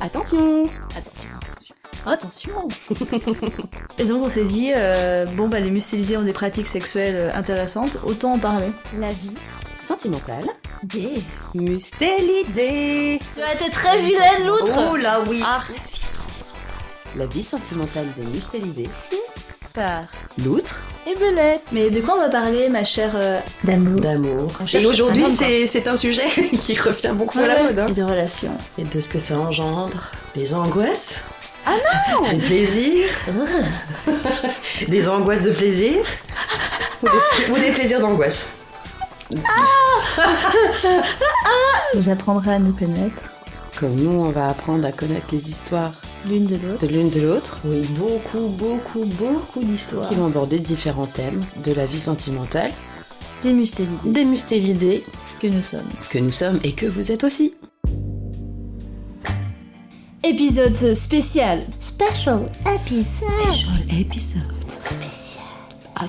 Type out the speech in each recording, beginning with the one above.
Attention. Et donc on s'est dit, les mustélidés ont des pratiques sexuelles intéressantes, autant en parler. La vie sentimentale Des mustélidés. Tu as été très vilaine, l'outre. Oh là oui. Ah. La vie sentimentale des mustélidés. Par L'outre. et Belette. Mais de quoi on va parler, ma chère d'amour? D'amour. On cherche Et aujourd'hui, un homme, c'est un sujet qui revient beaucoup à la mode. Hein. Et de relations. Et de ce que ça engendre. Des angoisses. Ah non. Des plaisirs. Des angoisses de plaisir. Ou des plaisirs d'angoisse. Vous apprendrez à nous connaître. Comme nous, on va apprendre à connaître les histoires L'une de l'autre. de l'une de l'autre. Oui, beaucoup d'histoires. Qui vont aborder différents thèmes de la vie sentimentale. Des mustélidés. Des mustélidés Que nous sommes. que nous sommes et que vous êtes aussi. Épisode spécial. Special episode. Spécial. Hot.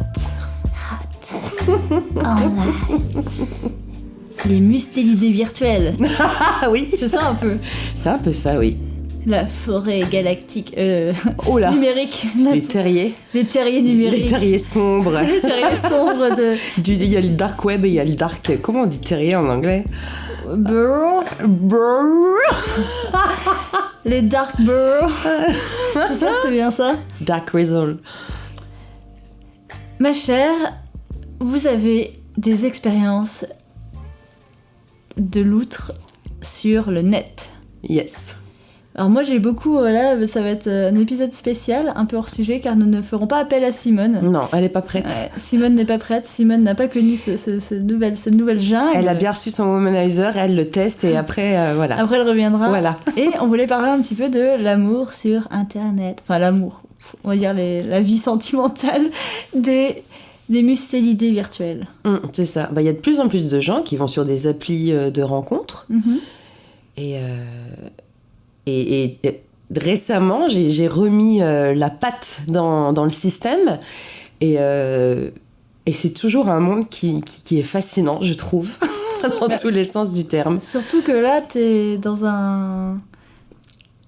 Les mustélidés virtuels. Ah oui. C'est ça un peu. C'est un peu ça, oui. La forêt galactique. Oh là. Numérique. Les terriers. Les terriers numériques. Les terriers sombres. Les terriers sombres de. Il y a le dark web et il y a le dark... Comment on dit terrier en anglais? Burrow. Les dark burrow. J'espère que c'est bien ça. Dark Rizzle. Ma chère, vous avez des expériences de loutre sur le net. Yes. Alors moi j'ai beaucoup, ça va être un épisode spécial, un peu hors sujet, car nous ne ferons pas appel à Simone. Non, elle est pas prête. Ouais, Simone n'est pas prête, Simone n'a pas connu cette nouvelle jungle. Elle a bien reçu son womanizer, elle le teste et après, voilà. Après elle reviendra. Voilà. Et on voulait parler un petit peu de l'amour sur Internet. Enfin l'amour, on va dire la vie sentimentale des mustélidés virtuels. C'est ça. Il y a de plus en plus de gens qui vont sur des applis de rencontres. Et récemment, j'ai remis la patte dans le système. Et c'est toujours un monde qui est fascinant, je trouve, dans tous les sens du terme. Surtout que là, t'es dans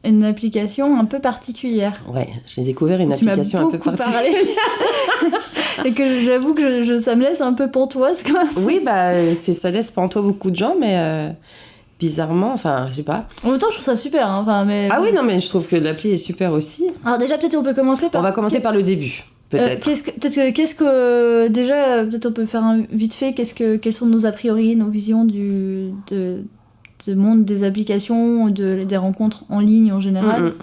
une application un peu particulière. Ouais, j'ai découvert une application un peu particulière. Et que j'avoue que ça me laisse un peu pantoise, quoi. Oui, ça laisse pantois beaucoup de gens, mais bizarrement, enfin, je sais pas. En même temps, je trouve ça super. Hein, mais... Ah oui, non, mais je trouve que l'appli est super aussi. Alors déjà, peut-être on peut commencer par... On va commencer par le début, peut-être. Peut-être on peut faire un vite fait, quels sont nos a priori, nos visions du monde des applications, des rencontres en ligne en général.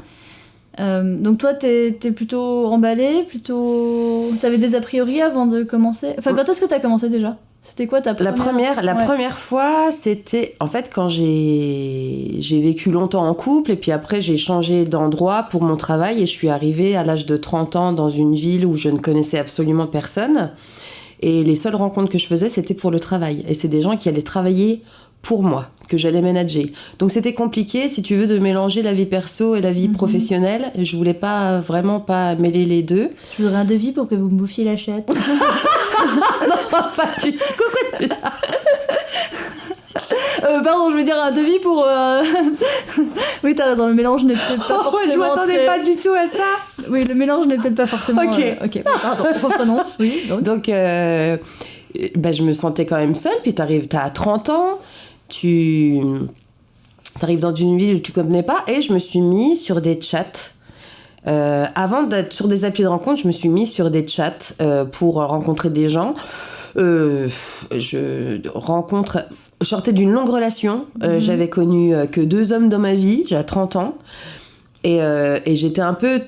Donc toi, t'es plutôt emballée, t'avais des a priori avant de commencer. Enfin, quand est-ce que t'as commencé déjà? C'était quoi ta première... La première fois, c'était en fait quand j'ai vécu longtemps en couple et puis après j'ai changé d'endroit pour mon travail et je suis arrivée à l'âge de 30 ans dans une ville où je ne connaissais absolument personne. Et les seules rencontres que je faisais, c'était pour le travail. Et c'est des gens qui allaient travailler pour moi, que j'allais manager. Donc c'était compliqué, si tu veux, de mélanger la vie perso et la vie professionnelle. Je voulais vraiment pas mêler les deux. Je voudrais un devis pour que vous me bouffiez la chatte. Non, pas du tout. Pardon, je veux dire un devis pour... Oui, t'as raison, le mélange n'est peut-être pas forcément... Je m'attendais pas du tout à ça. Oui, le mélange n'est peut-être pas forcément... Ok, pardon, reprenons. Oui, donc je me sentais quand même seule, puis t'as 30 ans, t'arrives dans une ville où tu connais pas, et je me suis mis sur des chats. Avant d'être sur des applis de rencontre, je me suis mis sur des chats pour rencontrer des gens. Je sortais d'une longue relation. J'avais connu que 2 hommes dans ma vie. J'avais 30 ans. Et j'étais un peu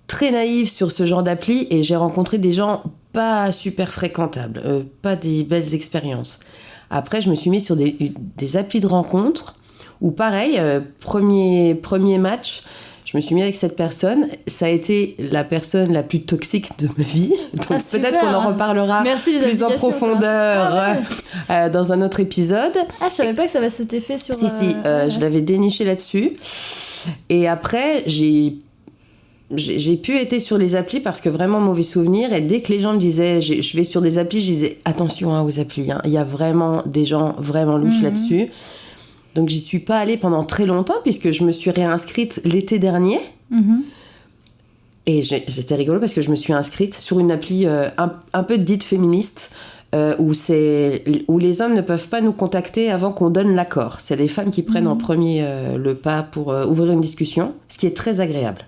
très naïve sur ce genre d'appli. Et j'ai rencontré des gens pas super fréquentables. Pas des belles expériences. Après, je me suis mise sur des applis de rencontre. Où pareil, premier match... Je me suis mis avec cette personne. Ça a été la personne la plus toxique de ma vie. Donc peut-être qu'on en reparlera plus en profondeur dans un autre épisode. Ah, je savais pas que ça avait cet effet sur... Si, je l'avais déniché là-dessus. Et après, j'ai pu être sur les applis parce que vraiment mauvais souvenir. Et dès que les gens me disaient, je vais sur des applis, je disais attention aux applis. Hein. Il y a vraiment des gens vraiment louches là-dessus. Donc j'y suis pas allée pendant très longtemps puisque je me suis réinscrite l'été dernier. Et c'était rigolo parce que je me suis inscrite sur une appli un peu dite féministe où les hommes ne peuvent pas nous contacter avant qu'on donne l'accord. C'est les femmes qui prennent en premier le pas pour ouvrir une discussion, ce qui est très agréable.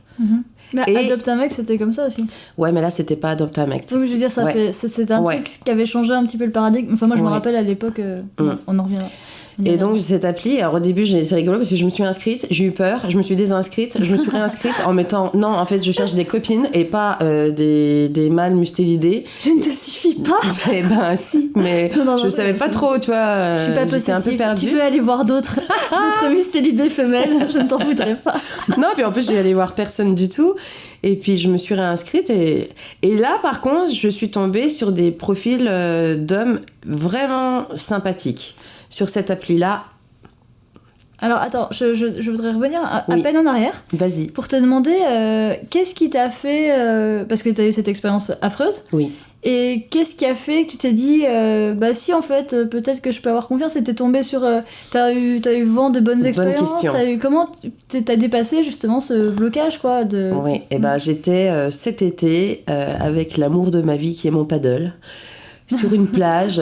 Bah, Adopte un mec, c'était comme ça aussi. Ouais, mais là, c'était pas Adopte un mec. Oui, je veux dire, c'était un truc qui avait changé un petit peu le paradigme. Enfin, moi, je me rappelle à l'époque, on en reviendra. Et donc, cette appli, alors au début, c'est rigolo parce que je me suis inscrite, j'ai eu peur, je me suis désinscrite, je me suis réinscrite en mettant non, en fait, je cherche des copines et pas des mâles mustélidés. Je ne te suffis pas. Eh ben, si, mais je savais pas trop, tu vois. Je suis pas j'étais un peu perdue. Tu peux aller voir d'autres mustélidés femelles, je ne t'en voudrais pas. Non, puis en plus, je vais aller voir personne du tout. Et puis, je me suis réinscrite. Et là, par contre, je suis tombée sur des profils d'hommes vraiment sympathiques. Sur cette appli-là. Alors, attends, je voudrais revenir à peine en arrière. Vas-y. Pour te demander, qu'est-ce qui t'a fait... parce que tu as eu cette expérience affreuse. Oui. Et qu'est-ce qui a fait que tu t'es dit, bah si, en fait, peut-être que je peux avoir confiance. Et t'es tombé sur... t'as eu vent de bonnes expériences. Comment t'as dépassé, justement, ce blocage, quoi de... Oui, et ben j'étais cet été avec l'amour de ma vie, qui est mon paddle, sur une plage,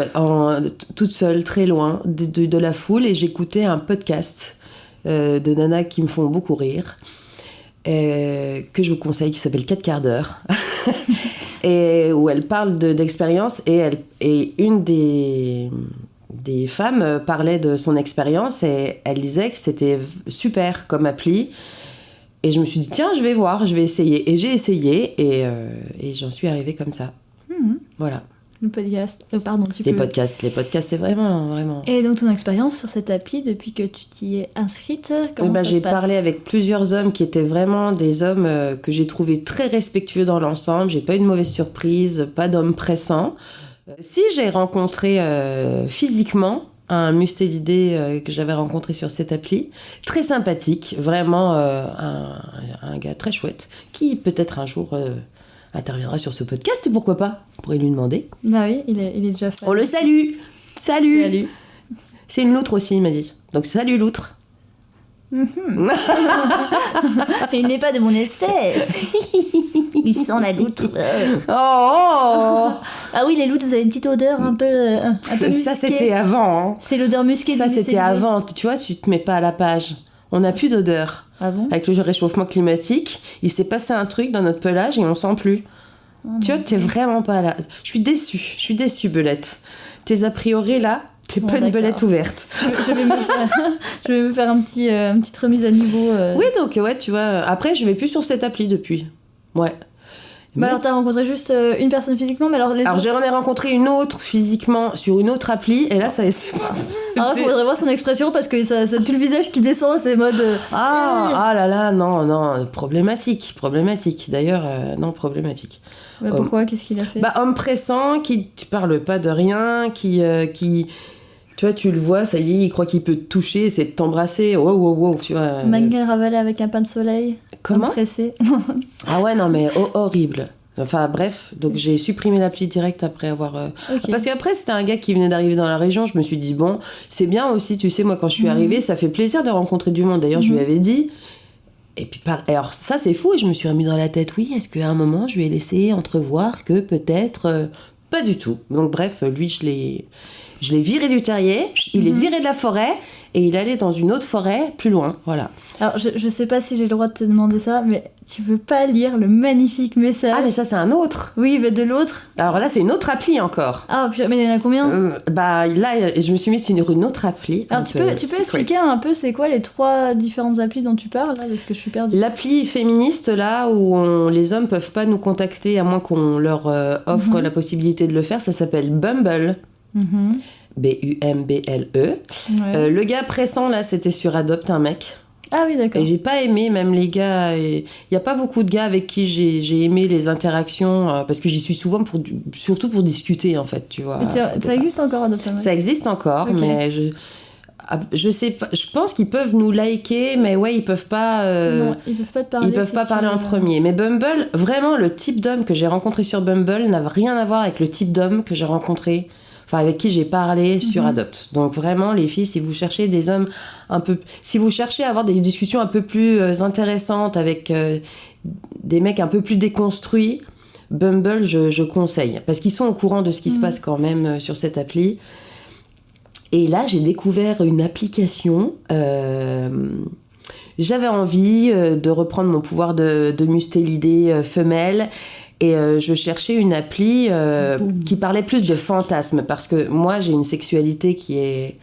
toute seule, très loin de la foule, et j'écoutais un podcast de nanas qui me font beaucoup rire, que je vous conseille, qui s'appelle 4 quarts d'heure, et où elle parle d'expérience, et une des femmes parlait de son expérience, et elle disait que c'était super comme appli. Et je me suis dit, tiens, je vais voir, je vais essayer. Et j'ai essayé, et j'en suis arrivée comme ça. Voilà. Le podcast, Les podcasts, c'est vraiment... Et donc ton expérience sur cette appli depuis que tu t'y es inscrite, comment ça se passe ? J'ai parlé avec plusieurs hommes qui étaient vraiment des hommes que j'ai trouvés très respectueux dans l'ensemble. J'ai pas eu de mauvaise surprise, pas d'hommes pressants. Si j'ai rencontré physiquement un mustélidé que j'avais rencontré sur cette appli, très sympathique, vraiment un gars très chouette, qui peut-être un jour... interviendra sur ce podcast, pourquoi pas ? On pourrait lui demander. Bah oui, il est déjà fait. On le salue. Salut. C'est une loutre aussi, il m'a dit. Donc salut loutre. Il n'est pas de mon espèce. Il sent la loutre. Oh. Ah oui, les loutres, vous avez une petite odeur un peu musquée. Ça, c'était avant. Hein. C'est l'odeur musquée. Ça, c'était avant. Tu vois, tu te mets pas à la page. On n'a plus d'odeur. Ah bon ? Avec le réchauffement climatique, il s'est passé un truc dans notre pelage et on sent plus. Tu vois, t'es vraiment pas là. Je suis déçue, Belette. Tes a priori là, t'es pas une belette ouverte. Je vais me faire une petite remise à niveau. Oui, donc ouais, tu vois. Après, je vais plus sur cette appli depuis. Ouais. Bah alors t'as rencontré juste une personne physiquement, mais alors j'en ai rencontré une autre physiquement sur une autre appli, et là ça c'est pas... Alors il faudrait voir son expression parce que ça tout le visage qui descend, c'est mode... Ah là là, non, problématique. D'ailleurs, non, problématique. Bah, pourquoi ? Qu'est-ce qu'il a fait ? Bah, homme pressant, qui tu parles pas de rien, qui tu vois, tu le vois, ça y est, il croit qu'il peut te toucher, c'est de t'embrasser, wow, tu vois. Mannequin ravalé avec un pain de soleil. Comment ? Pressé. Ah ouais, non mais horrible. Enfin bref, donc j'ai supprimé l'appli direct après avoir... Okay. Parce qu'après, c'était un gars qui venait d'arriver dans la région, je me suis dit, bon, c'est bien aussi, tu sais, moi quand je suis arrivée, ça fait plaisir de rencontrer du monde. D'ailleurs, je lui avais dit... Et puis, alors ça c'est fou, et je me suis remis dans la tête, oui, est-ce qu'à un moment, je vais laisser entrevoir que peut-être... Pas du tout. Donc bref, lui, je l'ai viré du terrier, il est viré de la forêt, et il allait dans une autre forêt plus loin, voilà. Alors, je sais pas si j'ai le droit de te demander ça, mais tu veux pas lire le magnifique message ? Ah, mais ça, c'est un autre. Oui, mais de l'autre. Alors là, c'est une autre appli encore. Ah, mais il y en a combien ? Bah là, je me suis mise sur une autre appli. Alors, tu peux expliquer un peu c'est quoi les 3 différentes applis dont tu parles, là, parce que je suis perdue. L'appli féministe, là, où les hommes peuvent pas nous contacter à moins qu'on leur offre la possibilité de le faire, ça s'appelle Bumble. Bumble. Ouais. Le gars pressant, là, c'était sur Adopte un mec. Ah oui, d'accord. Et j'ai pas aimé, même les gars... Il y a pas beaucoup de gars avec qui j'ai aimé les interactions, parce que j'y suis souvent surtout pour discuter, en fait, tu vois. Ça existe encore, Adopte un mec ? Ça existe encore, okay. Mais je sais pas... Je pense qu'ils peuvent nous liker, mais ouais, ils peuvent pas... Non, ils peuvent pas te parler. Ils peuvent pas parler en premier. Mais Bumble, vraiment, le type d'homme que j'ai rencontré sur Bumble n'a rien à voir avec le type d'homme que j'ai rencontré enfin avec qui j'ai parlé sur Adopt. Donc vraiment, les filles, si vous cherchez des hommes si vous cherchez à avoir des discussions un peu plus intéressantes avec des mecs un peu plus déconstruits, Bumble, je conseille. Parce qu'ils sont au courant de ce qui se passe quand même sur cette appli. Et là, j'ai découvert une application. J'avais envie de reprendre mon pouvoir de mustélidée femelle. Et je cherchais une appli qui parlait plus de fantasmes. Parce que moi, j'ai une sexualité qui est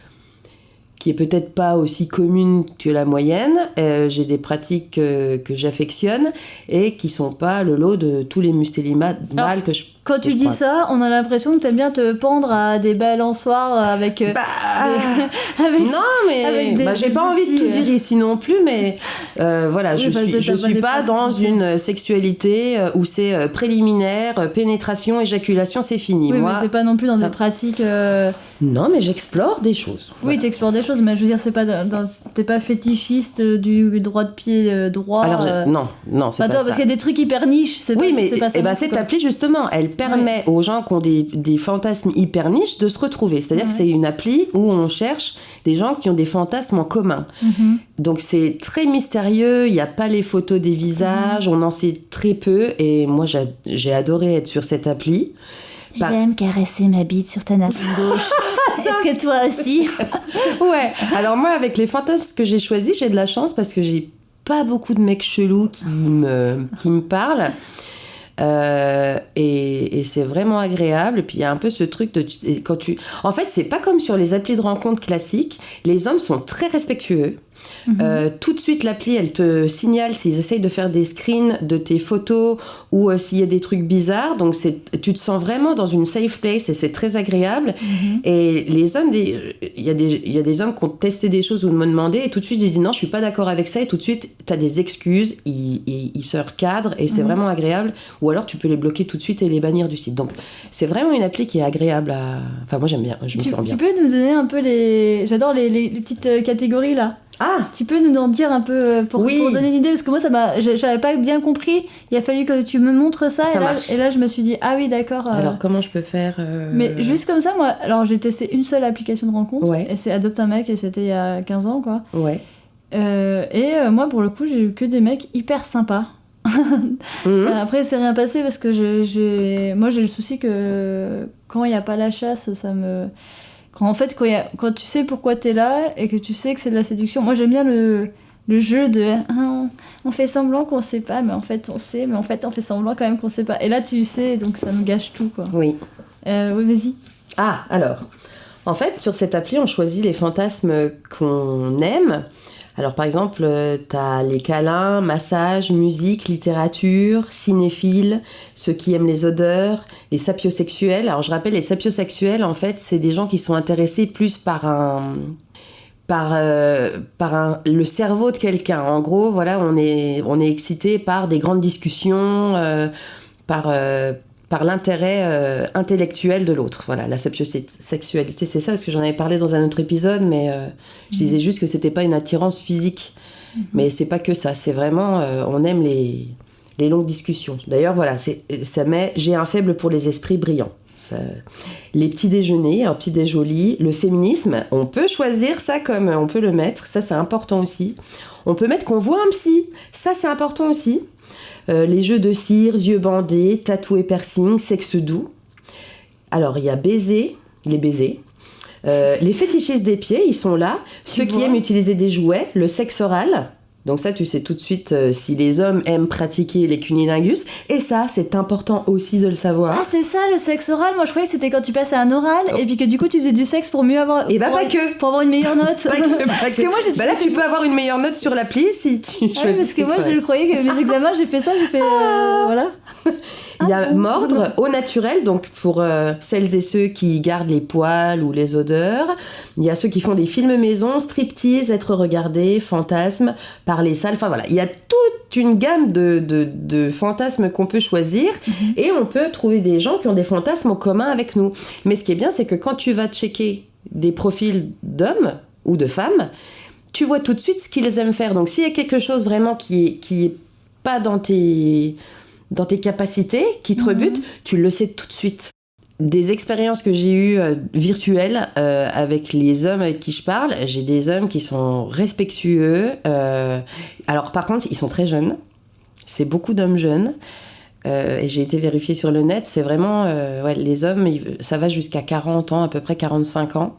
peut-être pas aussi commune que la moyenne. J'ai des pratiques que j'affectionne et qui sont pas le lot de tous les mustélis mâles que je Quand tu dis ça, on a l'impression que t'aimes bien te pendre à des balançoires avec... non, mais j'ai pas envie de tout dire ici non plus, mais voilà, je suis pas dans une sexualité où c'est préliminaire, pénétration, éjaculation, c'est fini. Oui, moi, mais t'es pas non plus dans des pratiques... Non, mais j'explore des choses. Oui, t'explores des choses, mais je veux dire, t'es pas fétichiste du droit de pied droit. Alors, non, c'est pas ça. Parce qu'il y a des trucs hyper niches. C'est pas ça. Cette appli, justement, elle permet aux gens qui ont des fantasmes hyper niches de se retrouver. C'est-à-dire que c'est une appli où on cherche des gens qui ont des fantasmes en commun. Donc c'est très mystérieux, il n'y a pas les photos des visages, on en sait très peu. Et moi, j'ai adoré être sur cette appli. J'aime caresser ma bite sur ta narine gauche. Est-ce que toi aussi? Ouais. Alors moi, avec les fantasmes que j'ai choisis, j'ai de la chance parce que j'ai pas beaucoup de mecs chelous qui me parlent. Et c'est vraiment agréable. Et puis il y a un peu ce truc de en fait, c'est pas comme sur les applis de rencontres classiques. Les hommes sont très respectueux. Tout de suite, l'appli, elle te signale s'ils essayent de faire des screens de tes photos ou s'il y a des trucs bizarres. Donc, tu te sens vraiment dans une safe place et c'est très agréable. Et les hommes, il y a des hommes qui ont testé des choses ou m'ont demandé et tout de suite, j'ai dit non, je suis pas d'accord avec ça. Et tout de suite, t'as des excuses, ils se recadrent et c'est vraiment agréable. Ou alors, tu peux les bloquer tout de suite et les bannir du site. Donc, c'est vraiment une appli qui est agréable à... Enfin, moi, j'aime bien, je me sens bien. Tu peux nous donner un peu J'adore les petites catégories, là. Ah, tu peux nous en dire un peu pour donner une idée, parce que moi j'avais pas bien compris, il a fallu que tu me montres ça et là je me suis dit ah oui d'accord. Alors comment je peux faire Mais juste comme ça, moi, alors j'ai testé une seule application de rencontre et c'est Adopt un mec et c'était il y a 15 ans quoi. Ouais. Moi pour le coup j'ai eu que des mecs hyper sympas. Après c'est rien passé parce que moi j'ai le souci que quand il n'y a pas la chasse ça me... Quand tu sais pourquoi t'es là et que tu sais que c'est de la séduction, moi j'aime bien le jeu de on fait semblant qu'on sait pas, mais en fait on sait, mais en fait on fait semblant quand même qu'on sait pas. Et là tu sais, donc ça nous gâche tout quoi. Oui. Oui, vas-y. Ah, alors, en fait sur cette appli on choisit les fantasmes qu'on aime. Alors par exemple, t'as les câlins, massages, musique, littérature, cinéphiles, ceux qui aiment les odeurs, les sapiosexuels. Alors je rappelle, les sapiosexuels, en fait, c'est des gens qui sont intéressés plus par le cerveau de quelqu'un. En gros, voilà, on est excité par des grandes discussions, par l'intérêt intellectuel de l'autre. Voilà, la sapiosexualité, c'est ça, parce que j'en avais parlé dans un autre épisode, mais je disais juste que c'était pas une attirance physique. Mais c'est pas que ça, c'est vraiment, on aime les longues discussions. D'ailleurs, voilà, j'ai un faible pour les esprits brillants. Les petits déjeuners, un petit déjoli, le féminisme, on peut choisir ça comme on peut le mettre, ça c'est important aussi. On peut mettre qu'on voit un psy, ça c'est important aussi. Les jeux de cire, yeux bandés, tatoués piercing, sexe doux. Alors, il y a les baisers. Les fétichistes des pieds, ils sont là. Ceux qui aiment utiliser des jouets, le sexe oral. Donc ça, tu sais tout de suite si les hommes aiment pratiquer les cunnilingus. Et ça, c'est important aussi de le savoir. Ah, c'est ça, le sexe oral. Moi, je croyais que c'était quand tu passais à un oral et puis que du coup, tu faisais du sexe pour mieux avoir... Et pas que. Pour avoir une meilleure note. Pas que moi, là, tu peux avoir une meilleure note sur l'appli si tu choisis parce que moi, je croyais que mes examens, j'ai fait ça, voilà. Il y a mordre au naturel, donc pour celles et ceux qui gardent les poils ou les odeurs. Il y a ceux qui font des films maison, striptease, être regardé, fantasmes, parler sale. Enfin voilà, il y a toute une gamme de fantasmes qu'on peut choisir et on peut trouver des gens qui ont des fantasmes en commun avec nous. Mais ce qui est bien, c'est que quand tu vas checker des profils d'hommes ou de femmes, tu vois tout de suite ce qu'ils aiment faire. Donc s'il y a quelque chose vraiment qui est pas dans tes capacités, qui te rebute, tu le sais tout de suite. des expériences que j'ai eues virtuelles avec les hommes avec qui je parle, j'ai des hommes qui sont respectueux. Alors par contre, ils sont très jeunes. C'est beaucoup d'hommes jeunes. Et j'ai été vérifiée sur le net. C'est vraiment... les hommes, ça va jusqu'à 40 ans, à peu près 45 ans.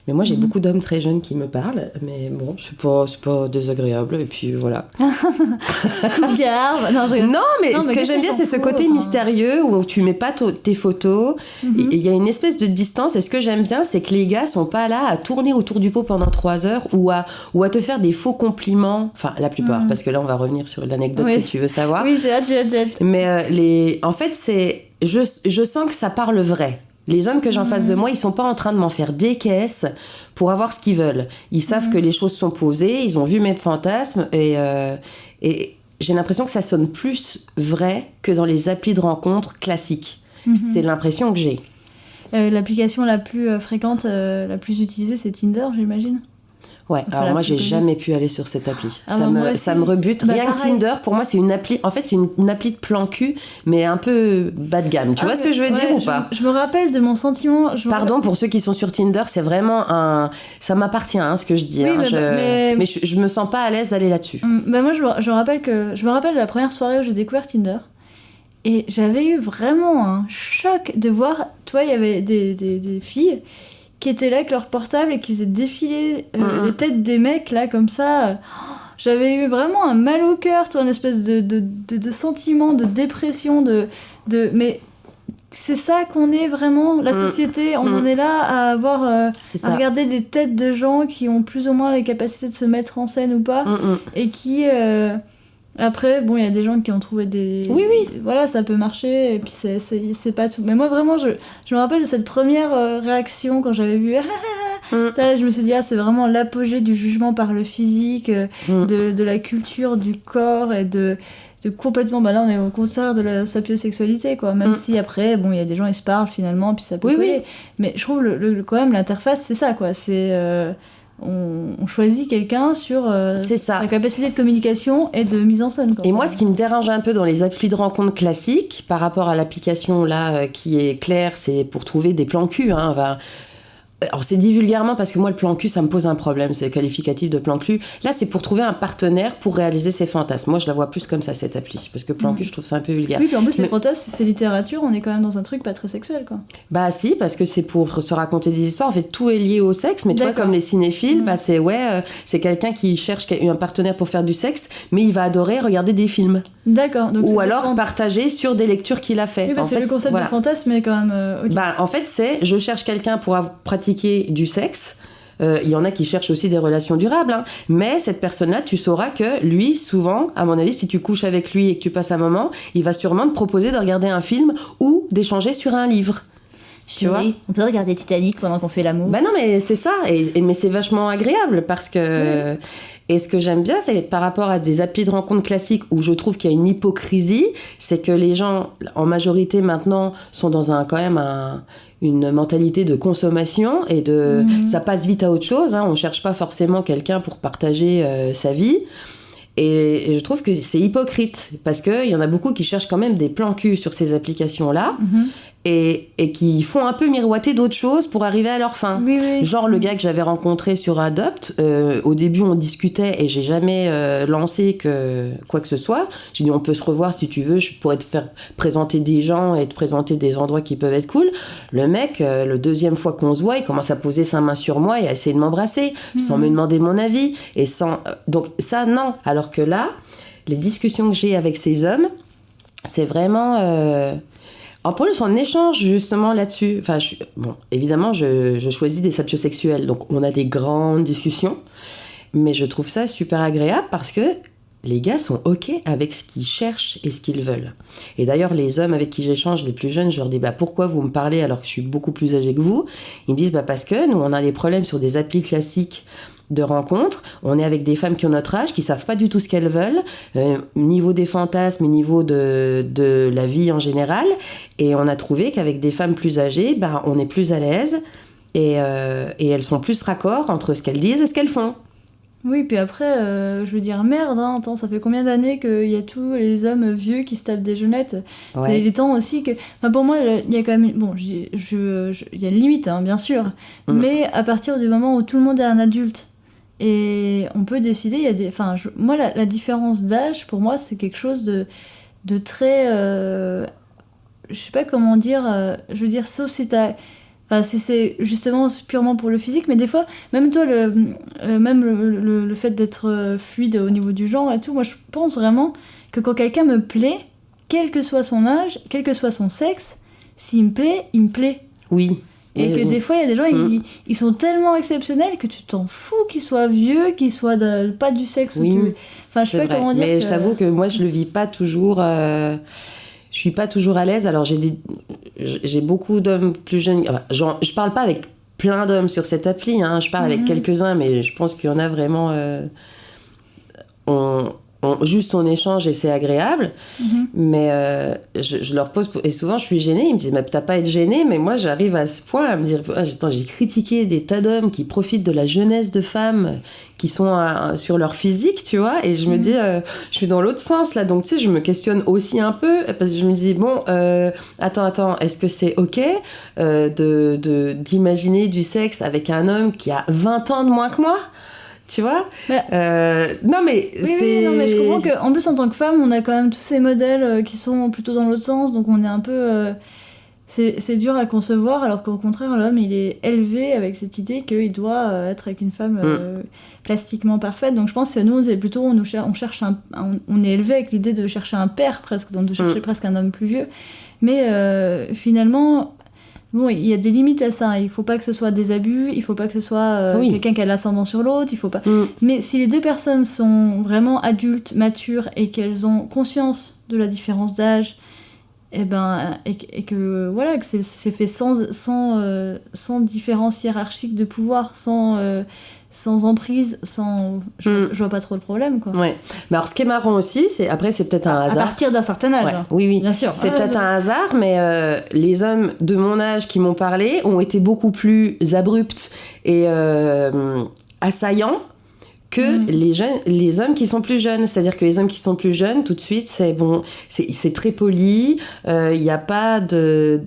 Mais moi, j'ai beaucoup d'hommes très jeunes qui me parlent. Mais bon, c'est pas désagréable. Et puis, voilà. Regarde. Non, mais ce que j'aime bien, c'est ce côté mystérieux où tu mets pas tes photos. Il y a une espèce de distance. Et ce que j'aime bien, c'est que les gars sont pas là à tourner autour du pot pendant 3 heures ou à te faire des faux compliments. Enfin, la plupart. Parce que là, on va revenir sur l'anecdote que tu veux savoir. Oui, j'ai hâte. Mais en fait, je sens que ça parle vrai. Les hommes que j'ai en face de moi, ils sont pas en train de m'en faire des caisses pour avoir ce qu'ils veulent. Ils savent que les choses sont posées, ils ont vu mes fantasmes et j'ai l'impression que ça sonne plus vrai que dans les applis de rencontres classiques. C'est l'impression que j'ai. L'application la plus fréquente, la plus utilisée, c'est Tinder, j'imagine. Ouais, enfin, alors moi j'ai jamais pu aller sur cette appli. Ça me rebute. Bah, Rien que Tinder, pour moi c'est une appli. En fait, c'est une appli de plan cul, mais un peu bas de gamme. Tu vois ce que je veux dire ou pas? Je me rappelle de mon sentiment. Pardon pour ceux qui sont sur Tinder, c'est vraiment ça m'appartient ce que je dis. Oui, mais je me sens pas à l'aise d'aller là-dessus. Bah moi je me rappelle de la première soirée où j'ai découvert Tinder. Et j'avais eu vraiment un choc de voir, toi, il y avait des filles qui étaient là avec leur portable et qui faisaient défiler les têtes des mecs, là, comme ça. J'avais eu vraiment un mal au cœur, toi, une espèce de sentiment, de dépression, mais c'est ça qu'on est vraiment, la société. On en est là à avoir... à regarder des têtes de gens qui ont plus ou moins les capacités de se mettre en scène ou pas, et qui... Après, bon, il y a des gens qui ont trouvé des... Oui. Voilà, ça peut marcher, et puis c'est pas tout. Mais moi, vraiment, je me rappelle de cette première réaction quand j'avais vu... Je me suis dit, c'est vraiment l'apogée du jugement par le physique, de la culture du corps, et de complètement... Bah là, on est au contraire de la sapiosexualité, quoi. Même si, après, bon, il y a des gens, ils se parlent, finalement, puis ça peut coller. Mais je trouve, quand même, l'interface, c'est ça, quoi. C'est... On choisit quelqu'un sur sa capacité de communication et de mise en scène. Et moi, ce qui me dérange un peu dans les applis de rencontres classiques, par rapport à l'application là qui est claire, c'est pour trouver des plans cul. Alors c'est dit vulgairement parce que moi le plan cul ça me pose un problème, c'est le qualificatif de plan cul. Là c'est pour trouver un partenaire pour réaliser ses fantasmes. Moi je la vois plus comme ça cette appli, parce que plan cul je trouve ça un peu vulgaire. Oui, puis en plus les fantasmes c'est littérature, on est quand même dans un truc pas très sexuel quoi. Bah si, parce que c'est pour se raconter des histoires, en fait tout est lié au sexe, mais tu vois comme les cinéphiles, c'est quelqu'un qui cherche un partenaire pour faire du sexe, mais il va adorer regarder des films. D'accord. Donc ou alors partager sur des lectures qu'il a fait. Oui, parce que le concept de fantasme est quand même... okay. Bah en fait je cherche quelqu'un pour pratiquer du sexe. Il y en a qui cherchent aussi des relations durables, mais cette personne-là, tu sauras que lui, souvent, à mon avis, si tu couches avec lui et que tu passes un moment, il va sûrement te proposer de regarder un film ou d'échanger sur un livre. Tu vois, on peut regarder Titanic pendant qu'on fait l'amour. Bah non, mais c'est ça, mais c'est vachement agréable parce que... Oui. Et ce que j'aime bien, c'est par rapport à des applis de rencontres classiques où je trouve qu'il y a une hypocrisie, c'est que les gens, en majorité maintenant, sont dans une mentalité de consommation et ça passe vite à autre chose. On cherche pas forcément quelqu'un pour partager sa vie. Et je trouve que c'est hypocrite parce qu'il y en a beaucoup qui cherchent quand même des plans cul sur ces applications-là. Et qui font un peu miroiter d'autres choses pour arriver à leur fin. Oui. Genre le gars que j'avais rencontré sur Adopt, au début on discutait et j'ai jamais lancé quoi que ce soit. J'ai dit on peut se revoir si tu veux, je pourrais te faire présenter des gens et te présenter des endroits qui peuvent être cool. Le mec, le deuxième fois qu'on se voit, il commence à poser sa main sur moi et à essayer de m'embrasser sans me demander mon avis. Donc ça non. Alors que là, les discussions que j'ai avec ces hommes, c'est vraiment... En plus, on échange justement là-dessus. Enfin, évidemment, je choisis des sapiosexuels, donc on a des grandes discussions, mais je trouve ça super agréable parce que les gars sont OK avec ce qu'ils cherchent et ce qu'ils veulent. Et d'ailleurs, les hommes avec qui j'échange, les plus jeunes, je leur dis pourquoi vous me parlez alors que je suis beaucoup plus âgée que vous ? Ils me disent parce que nous, on a des problèmes sur des applis classiques de rencontres, on est avec des femmes qui ont notre âge, qui savent pas du tout ce qu'elles veulent, niveau des fantasmes, niveau de la vie en général, et on a trouvé qu'avec des femmes plus âgées, on est plus à l'aise, et elles sont plus raccord entre ce qu'elles disent et ce qu'elles font. Oui, puis après, je veux dire, merde, hein, attends, ça fait combien d'années qu'il y a tous les hommes vieux qui se tapent des jeunettes. Ouais. Il est temps aussi que... Enfin, pour moi, il y a quand même... Bon, il y a une limite, hein, bien sûr. Mais à partir du moment où tout le monde est un adulte, et on peut décider, il y a des... Enfin, moi, la différence d'âge, pour moi, c'est quelque chose de très... je sais pas comment dire... je veux dire, sauf si t'as... Enfin, c'est justement purement pour le physique, mais des fois, même toi, même le fait d'être fluide au niveau du genre et tout, moi je pense vraiment que quand quelqu'un me plaît, quel que soit son âge, quel que soit son sexe, s'il me plaît, il me plaît. Oui. Et que des fois, il y a des gens, ils sont tellement exceptionnels que tu t'en fous qu'ils soient vieux, qu'ils soient pas du sexe. Oui, enfin, je sais pas comment dire. Mais je t'avoue que moi, je le vis pas toujours... Je suis pas toujours à l'aise. Alors, j'ai beaucoup d'hommes plus jeunes. Enfin, je parle pas avec plein d'hommes sur cette appli. Hein. Je parle avec quelques-uns, mais je pense qu'il y en a vraiment... juste on échange et c'est agréable. Mais je leur pose... Et souvent, je suis gênée. Ils me disent, mais t'as pas à être gênée. Mais moi, j'arrive à ce point à me dire... Attends, j'ai critiqué des tas d'hommes qui profitent de la jeunesse de femmes qui sont sur leur physique, tu vois. Et je me dis, je suis dans l'autre sens, là. Donc, tu sais, je me questionne aussi un peu. Parce que je me dis, bon, attends, est-ce que c'est OK d'imaginer du sexe avec un homme qui a 20 ans de moins que moi ? Tu vois non mais oui, non mais je comprends qu'en plus en tant que femme on a quand même tous ces modèles qui sont plutôt dans l'autre sens, donc on est un peu c'est dur à concevoir, alors qu'au contraire l'homme il est élevé avec cette idée qu'il doit être avec une femme plastiquement parfaite. Donc je pense que nous c'est plutôt on cherche on est élevé avec l'idée de chercher un père presque, donc de chercher presque un homme plus vieux, mais finalement bon, il y a des limites à ça. Il faut pas que ce soit des abus, il faut pas que ce soit quelqu'un qui a l'ascendant sur l'autre, il faut pas... Mais si les deux personnes sont vraiment adultes, matures, et qu'elles ont conscience de la différence d'âge, et que voilà, que c'est fait sans différence hiérarchique de pouvoir, sans emprise, je vois pas trop le problème, quoi. Ouais. Mais alors, ce qui est marrant aussi, après, c'est peut-être un hasard. À partir d'un certain âge. Ouais. Oui. Bien sûr. C'est peut-être un hasard, mais les hommes de mon âge qui m'ont parlé ont été beaucoup plus abrupts et assaillants que les hommes qui sont plus jeunes. C'est-à-dire que les hommes qui sont plus jeunes, tout de suite, c'est bon, c'est très poli, il n'y a pas de...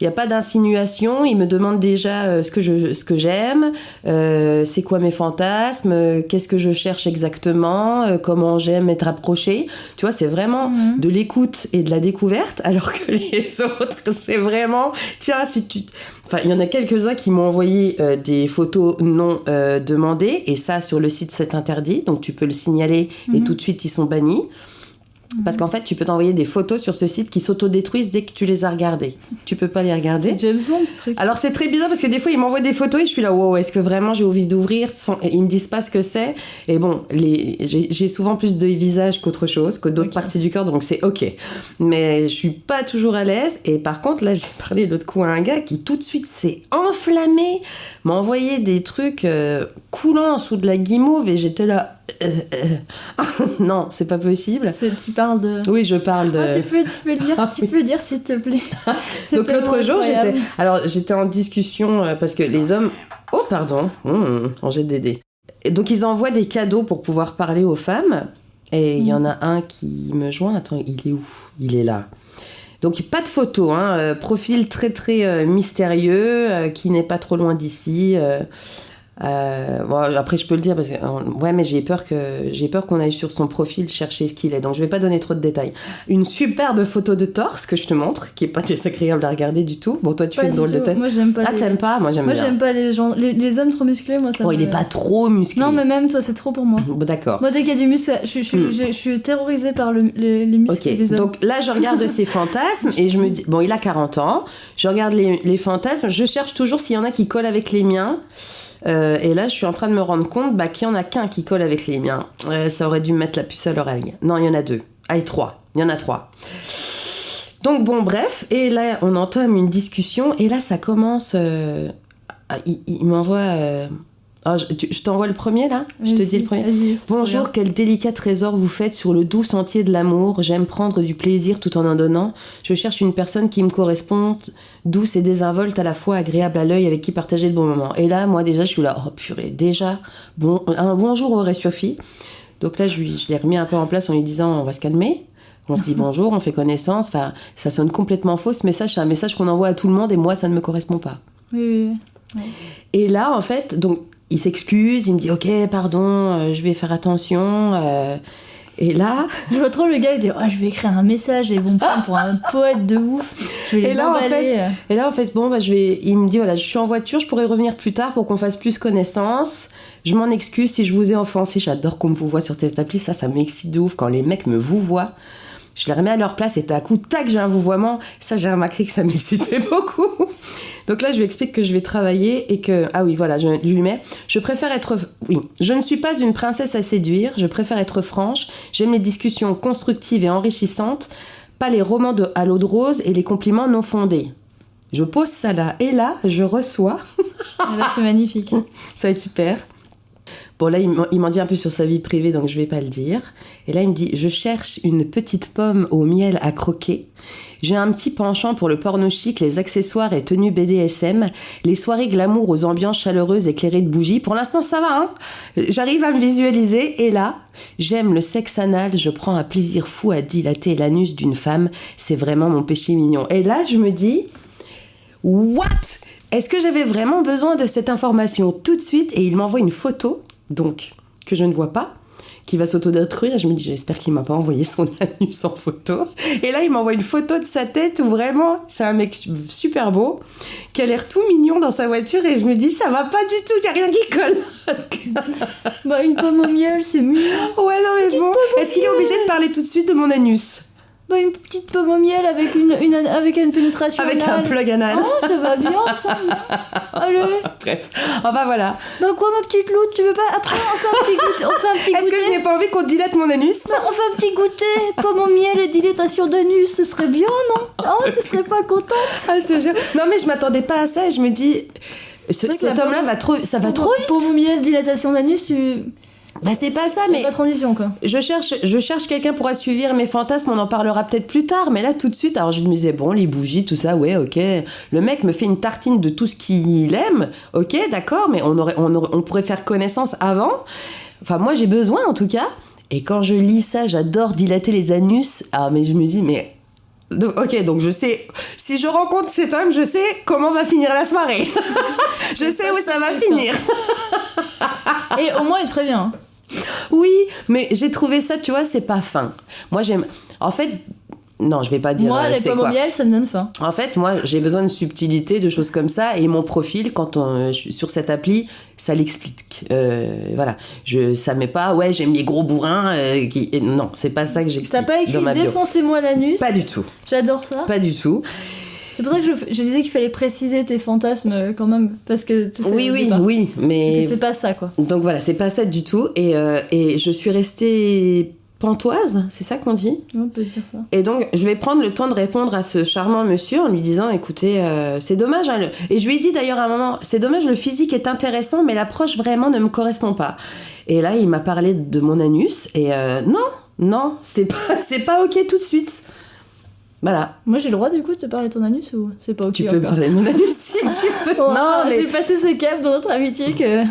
Il n'y a pas d'insinuation, ils me demandent déjà ce que j'aime, c'est quoi mes fantasmes, qu'est-ce que je cherche exactement, comment j'aime être approchée. Tu vois, c'est vraiment de l'écoute et de la découverte, alors que les autres, c'est vraiment... Tiens, si tu... Enfin, il y en a quelques-uns qui m'ont envoyé des photos non demandées, et ça, sur le site, c'est interdit, donc tu peux le signaler et tout de suite, ils sont bannis. Parce qu'en fait, tu peux t'envoyer des photos sur ce site qui s'autodétruisent dès que tu les as regardées. Tu peux pas les regarder. C'est James Bond, ce truc. Alors, c'est très bizarre parce que des fois, ils m'envoient des photos et je suis là, wow, est-ce que vraiment j'ai envie d'ouvrir Ils me disent pas ce que c'est. Et bon, j'ai souvent plus de visage qu'autre chose, que d'autres parties du corps, donc c'est OK. Mais je suis pas toujours à l'aise. Et par contre, là, j'ai parlé l'autre coup à un gars qui tout de suite s'est enflammé, m'a envoyé des trucs coulants sous de la guimauve et j'étais là... non, c'est pas possible. Tu parles de... Oui, je parle de... tu peux dire s'il te plaît. Donc l'autre jour, j'étais en discussion parce que les hommes... Oh, pardon, Angers Dédé. Et donc ils envoient des cadeaux pour pouvoir parler aux femmes. Et il y en a un qui me joint. Attends, il est où ? Il est là. Donc pas de photo, profil très très mystérieux, qui n'est pas trop loin d'ici. Bon, après je peux le dire parce que mais j'ai peur qu'on aille sur son profil chercher ce qu'il est, donc je vais pas donner trop de détails. Une superbe photo de torse que je te montre, qui est pas désagréable à regarder du tout. Bon, toi tu fais une drôle de tête. Moi j'aime pas. T'aimes pas? Moi j'aime bien. Moi j'aime pas les gens, les hommes trop musclés, moi ça. Il est pas trop musclé. Non mais même toi c'est trop pour moi. Bon, d'accord. Moi dès qu'il y a du muscle, je suis terrorisée par les muscles des hommes. Donc là je regarde ses fantasmes et je me dis, bon il a 40 ans, je regarde les fantasmes, je cherche toujours s'il y en a qui collent avec les miens. Et là, je suis en train de me rendre compte qu'il n'y en a qu'un qui colle avec les miens. Ça aurait dû me mettre la puce à l'oreille. Non, il y en a deux. Ah, et trois. Il y en a trois. Donc, bon, bref. Et là, on entame une discussion. Et là, ça commence... Il m'envoie Alors, je t'envoie le premier là. Je te dis le premier. Bonjour, quel délicat trésor vous faites sur le doux sentier de l'amour. J'aime prendre du plaisir tout en donnant. Je cherche une personne qui me corresponde, douce et désinvolte à la fois, agréable à l'œil, avec qui partager le bon moment. Et là, moi déjà, je suis là. Oh purée, déjà. Bon, un bonjour aurait suffi. Donc là, je l'ai remis un peu en place en lui disant on va se calmer. On se dit bonjour, on fait connaissance. Enfin, ça sonne complètement faux ce message. C'est un message qu'on envoie à tout le monde et moi, ça ne me correspond pas. Oui. Et là, en fait, donc. Il s'excuse, il me dit « Ok, pardon, je vais faire attention. » Et là... Je vois trop le gars, il dit « Oh, je vais écrire un message et ils vont me prendre pour un poète de ouf. Je vais les emballer. » Et là, en fait, bon, il me dit « Voilà, je suis en voiture, je pourrais revenir plus tard pour qu'on fasse plus connaissance. Je m'en excuse si je vous ai offensé. » J'adore qu'on me vous voit sur cette appli. Ça m'excite de ouf quand les mecs me vous voient. Je les remets à leur place et à coup, tac, j'ai un vouvoiement. Ça, j'ai remarqué que ça m'excitait beaucoup. Donc là, je lui explique que je vais travailler et que... Ah oui, voilà, je lui mets... Je préfère être... Oui, je ne suis pas une princesse à séduire, je préfère être franche. J'aime les discussions constructives et enrichissantes, pas les romans à l'eau de rose et les compliments non fondés. Je pose ça là, et là, je reçois... Là, c'est magnifique. Ça va être super. Bon, là, il m'en dit un peu sur sa vie privée, donc je vais pas le dire. Et là, il me dit, je cherche une petite pomme au miel à croquer. J'ai un petit penchant pour le porno chic, les accessoires et tenues BDSM, les soirées glamour aux ambiances chaleureuses éclairées de bougies. Pour l'instant, ça va, hein. J'arrive à me visualiser. Et là, j'aime le sexe anal. Je prends un plaisir fou à dilater l'anus d'une femme. C'est vraiment mon péché mignon. Et là, je me dis, what? Est-ce que j'avais vraiment besoin de cette information tout de suite? Et il m'envoie une photo, donc, que je ne vois pas, qui va s'autodétruire. Je me dis, j'espère qu'il m'a pas envoyé son anus en photo. Et là, il m'envoie une photo de sa tête où vraiment, c'est un mec super beau, qui a l'air tout mignon dans sa voiture. Et je me dis, ça va pas du tout, il n'y a rien qui colle. Bah, une pomme au miel, c'est mignon. Ouais, non, mais bon. Est-ce qu'il est obligé de parler tout de suite de mon anus? Bah, une petite pomme au miel avec une pénétration avec anale. Un plug anal. Oh, ça va bien, ça. Allez. Bref. Enfin, voilà. Bah quoi, ma petite loutre, tu veux pas... Après, on fait un petit goûter. Est-ce que je n'ai pas envie qu'on dilate mon anus? Bah, on fait un petit goûter. Pomme au miel et dilatation d'anus, ce serait bien, non? Oh, tu serais pas contente? Ah, je te jure. Non, mais je m'attendais pas à ça et je me dis... Cet homme-là va trop... Ça va trop vite. Pomme au miel, dilatation d'anus, Bah c'est pas ça, mais... pas de transition, quoi. Je cherche quelqu'un pour assouvir mes fantasmes, on en parlera peut-être plus tard, mais là tout de suite, alors je me disais, bon, les bougies, tout ça, ouais, ok. Le mec me fait une tartine de tout ce qu'il aime, ok, d'accord, mais on pourrait faire connaissance avant. Enfin, moi j'ai besoin en tout cas. Et quand je lis ça, j'adore dilater les anus. Ah, mais je me dis, mais... Ok, donc je sais, si je rencontre cet homme, je sais comment va finir la soirée. Je sais où ça va finir. Et au moins, il te prévient. Oui, mais j'ai trouvé ça, tu vois, c'est pas fin. Moi, j'aime... En fait... Non, je vais pas dire... Moi, les pommes au miel, ça me donne faim. En fait, moi, j'ai besoin de subtilité, de choses comme ça, et mon profil, quand je suis sur cette appli, ça l'explique. Voilà. Ça met pas, ouais, j'aime les gros bourrins. Non, c'est pas ça que j'explique. T'as pas écrit « Défoncez-moi l'anus ». Pas du tout. J'adore ça. Pas du tout. C'est pour ça que je disais qu'il fallait préciser tes fantasmes quand même, parce que tu sais... Oui, mais... C'est pas ça, quoi. Donc voilà, c'est pas ça du tout, et je suis restée... pantoise, c'est ça qu'on dit? On peut dire ça. Et donc, je vais prendre le temps de répondre à ce charmant monsieur en lui disant, écoutez, c'est dommage, hein, et je lui ai dit d'ailleurs à un moment, c'est dommage, le physique est intéressant, mais l'approche vraiment ne me correspond pas. Et là, il m'a parlé de mon anus, et non, c'est pas ok tout de suite. Voilà. Moi, j'ai le droit, du coup, de te parler de ton anus ou c'est pas ok? Tu peux parler de mon anus si tu veux. Non, mais... J'ai passé ce cap dans notre amitié que...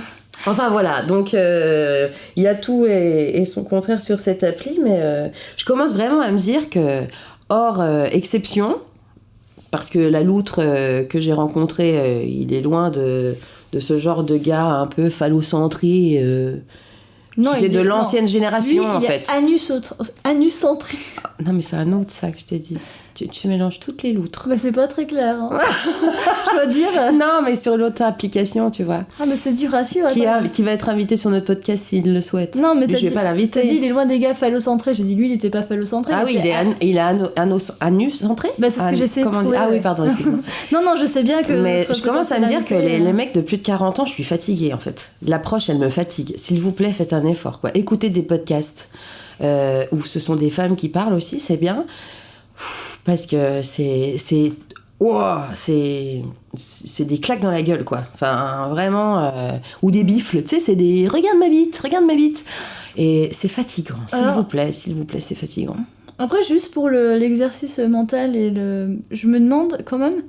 Enfin voilà, donc il y a tout et son contraire sur cette appli, mais je commence vraiment à me dire que, hors exception, parce que la loutre que j'ai rencontré, il est loin de ce genre de gars un peu phallocentré, c'est de l'ancienne génération. Lui, en fait. Anus-centré. Non mais c'est un autre ça que je t'ai dit. Tu mélanges toutes les loutres. Bah c'est pas très clair. Hein. Je dois dire. Non mais sur l'autre application, tu vois. Ah mais c'est dur à suivre. Qui va être invité sur notre podcast s'il le souhaite. Non mais je vais pas l'inviter. T'as dit il est loin des gars phallocentrés. Je dis lui il était pas phallocentré. Ah oui, il a anus-centré. Bah c'est ce que j'essaie de trouver. Ah oui pardon, excuse-moi. non je sais bien que. Mais je commence à me dire que les mecs de plus de 40 ans, je suis fatiguée en fait. L'approche elle me fatigue. S'il vous plaît faites un effort quoi. Écoutez des podcasts où ce sont des femmes qui parlent aussi, c'est bien. Parce que c'est Wow, c'est des claques dans la gueule, quoi. Enfin, vraiment... ou des bifles, tu sais, c'est des... Regarde ma bite. Et c'est fatigant, s'il vous plaît, c'est fatigant. Après, juste pour l'exercice mental je me demande quand même...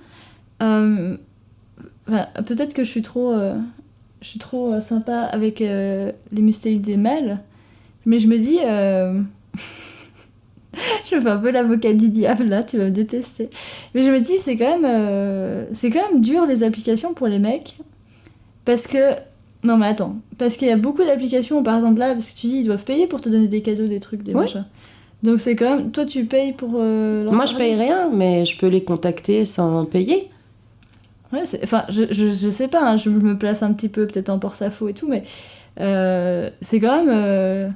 peut-être que je suis trop sympa avec les mustélidés mâles, mais je me dis... Je fais un peu l'avocat du diable là, tu vas me détester. Mais je me dis, c'est quand même dur les applications pour les mecs. Parce que. Non, mais attends. Parce qu'il y a beaucoup d'applications, par exemple là, parce que tu dis, ils doivent payer pour te donner des cadeaux, des trucs, des machins. Donc c'est quand même. Toi, tu payes pour. Moi, je paye rien, mais je peux les contacter sans payer. Ouais, enfin, je sais pas, hein, je me place un petit peu peut-être en porte-à-faux et tout, mais c'est quand même.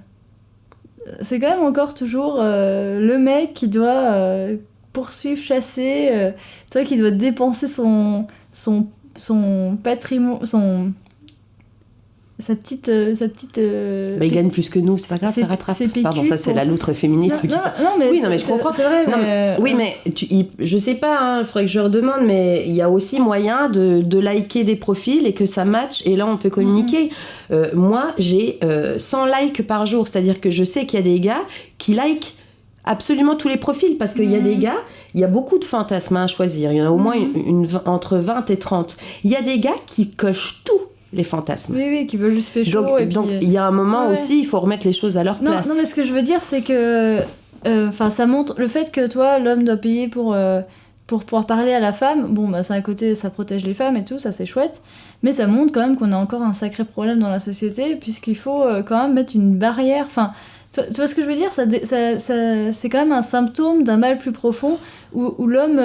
C'est quand même encore toujours le mec qui doit poursuivre, chasser, toi qui doit dépenser son patrimoine, sa petite il gagne plus que nous, c'est pas grave, ça rattrape. Pardon, ça c'est la loutre féministe qui ça. Non, mais oui, non mais je comprends. C'est vrai, oui, mais je sais pas, il faudrait que je redemande, mais il y a aussi moyen de liker des profils et que ça matche, et là on peut communiquer. Moi, j'ai 100 likes par jour, c'est-à-dire que je sais qu'il y a des gars qui likent absolument tous les profils, parce qu'il y a des gars, il y a beaucoup de fantasmes à choisir, il y en a au moins entre 20 et 30. Il y a des gars qui cochent tout. Les fantasmes. Oui, qui veulent juste pécho. Donc il y a un moment aussi, il faut remettre les choses à leur place. Non, mais ce que je veux dire, c'est que ça montre le fait que toi, l'homme doit payer pour pouvoir parler à la femme. Bon, bah, c'est un côté, ça protège les femmes et tout, ça c'est chouette. Mais ça montre quand même qu'on a encore un sacré problème dans la société, puisqu'il faut quand même mettre une barrière. Enfin, tu vois ce que je veux dire, c'est quand même un symptôme d'un mal plus profond où l'homme.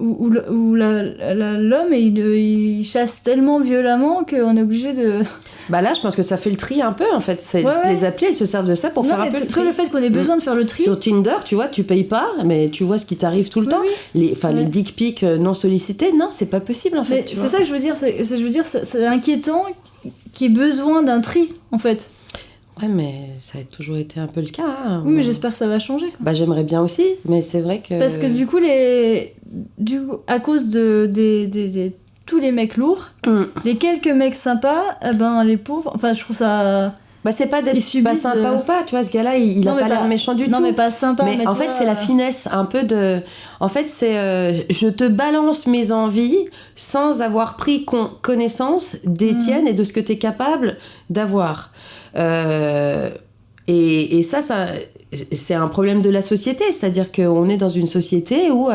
Où l'homme il chasse tellement violemment qu'on est obligé de... Bah là je pense que ça fait le tri un peu en fait, les applis elles se servent de ça pour faire un peu le tri. Le fait qu'on ait besoin de faire le tri... Sur Tinder tu vois, tu payes pas mais tu vois ce qui t'arrive tout le temps. Les dick pics non sollicités, non c'est pas possible en fait. C'est ça que je veux dire, c'est inquiétant qu'il y ait besoin d'un tri en fait. Ouais, mais ça a toujours été un peu le cas. Hein. Oui, mais j'espère que ça va changer. Bah, j'aimerais bien aussi, mais c'est vrai que... Parce que du coup, à cause de tous les mecs lourds, les quelques mecs sympas, les pauvres... Enfin, je trouve ça... Bah, c'est pas d'être pas sympa ou pas, tu vois, ce gars-là, il a pas l'air méchant du tout. Non, mais pas sympa. Mais en fait, c'est la finesse, un peu de... En fait, c'est... je te balance mes envies sans avoir pris connaissance des tiennes et de ce que t'es capable d'avoir. Et ça, c'est un problème de la société, c'est-à-dire qu'on est dans une société où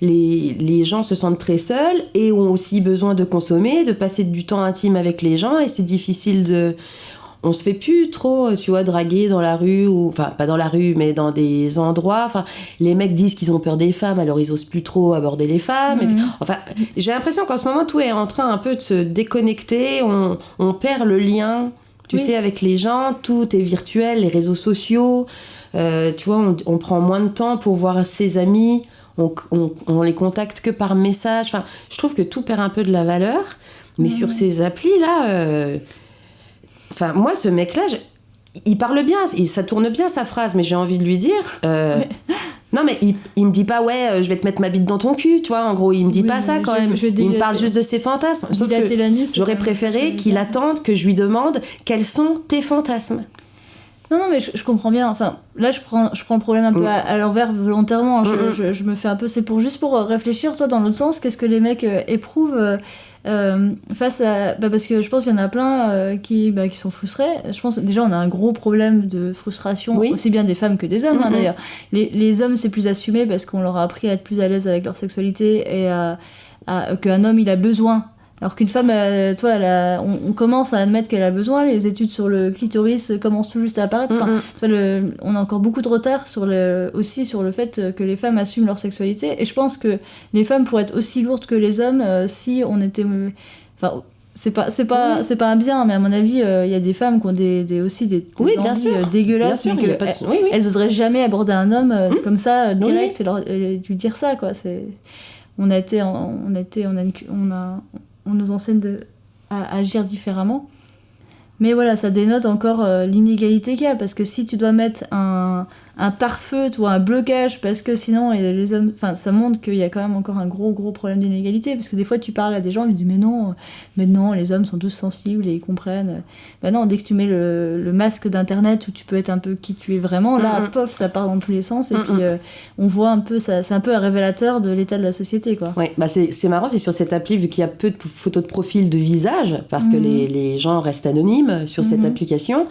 les gens se sentent très seuls et ont aussi besoin de consommer, de passer du temps intime avec les gens, et c'est difficile de... On se fait plus trop, tu vois, draguer dans la rue, enfin pas dans la rue, mais dans des endroits. Enfin, les mecs disent qu'ils ont peur des femmes, alors ils osent plus trop aborder les femmes. Et puis, enfin, j'ai l'impression qu'en ce moment tout est en train un peu de se déconnecter. On perd le lien. Tu sais, avec les gens, tout est virtuel, les réseaux sociaux. Tu vois, on prend moins de temps pour voir ses amis. On les contacte que par message. Enfin, je trouve que tout perd un peu de la valeur. Mais sur ces applis-là... Enfin, moi, ce mec-là, il parle bien. Ça tourne bien, sa phrase. Mais j'ai envie de lui dire... Non, mais il me dit pas, ouais, je vais te mettre ma bite dans ton cul, tu vois, en gros, il me dit pas ça quand même. Il me parle juste de ses fantasmes. Sauf que j'aurais préféré qu'il attende que je lui demande quels sont tes fantasmes. Non, mais je comprends bien. Enfin, là, je prends le problème un peu à l'envers volontairement. Je me fais un peu... C'est juste pour réfléchir, toi, dans l'autre sens, qu'est-ce que les mecs éprouvent face à... parce que je pense qu'il y en a plein qui sont frustrés. Je pense déjà on a un gros problème de frustration, aussi bien des femmes que des hommes, d'ailleurs. Les hommes, c'est plus assumé parce qu'on leur a appris à être plus à l'aise avec leur sexualité et qu'un homme, il a besoin. Alors qu'une femme, on commence à admettre qu'elle a besoin, les études sur le clitoris commencent tout juste à apparaître. On a encore beaucoup de retard aussi sur le fait que les femmes assument leur sexualité. Et je pense que les femmes pourraient être aussi lourdes que les hommes si on était... Enfin, c'est pas un bien, mais à mon avis, il y a des femmes qui ont aussi des envies dégueulasses, mais qu'elles n'oseraient jamais aborder un homme comme ça, direct, et lui dire ça, quoi. On nous enseigne à agir différemment. Mais voilà, ça dénote encore l'inégalité qu'il y a, parce que si tu dois mettre un pare-feu ou un blocage, parce que sinon les hommes, enfin ça montre qu'il y a quand même encore un gros problème d'inégalité, parce que des fois tu parles à des gens, ils disent mais non, les hommes sont tous sensibles et ils comprennent. Ben non, dès que tu mets le masque d'internet où tu peux être un peu qui tu es vraiment, là pof, ça part dans tous les sens, et puis on voit un peu, c'est un peu un révélateur de l'état de la société, quoi. Ouais, bah c'est marrant, c'est sur cette appli, vu qu'il y a peu de photos de profil de visage, parce que les gens restent anonymes sur cette application,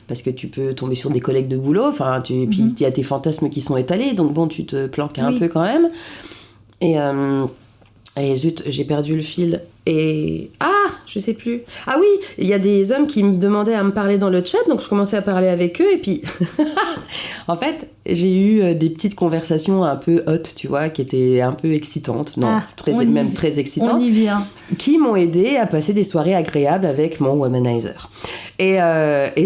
parce que tu peux tomber sur des collègues de boulot, enfin, puis il y a tes fantasmes qui sont étalés, donc bon, tu te planques un peu quand même. Et zut, j'ai perdu le fil. Et... Ah, je sais plus. Ah oui, il y a des hommes qui me demandaient à me parler dans le chat, donc je commençais à parler avec eux, et puis... en fait, j'ai eu des petites conversations un peu hot, tu vois, qui étaient un peu excitantes. Non, très excitantes. On y vient. Qui m'ont aidé à passer des soirées agréables avec mon womanizer. Et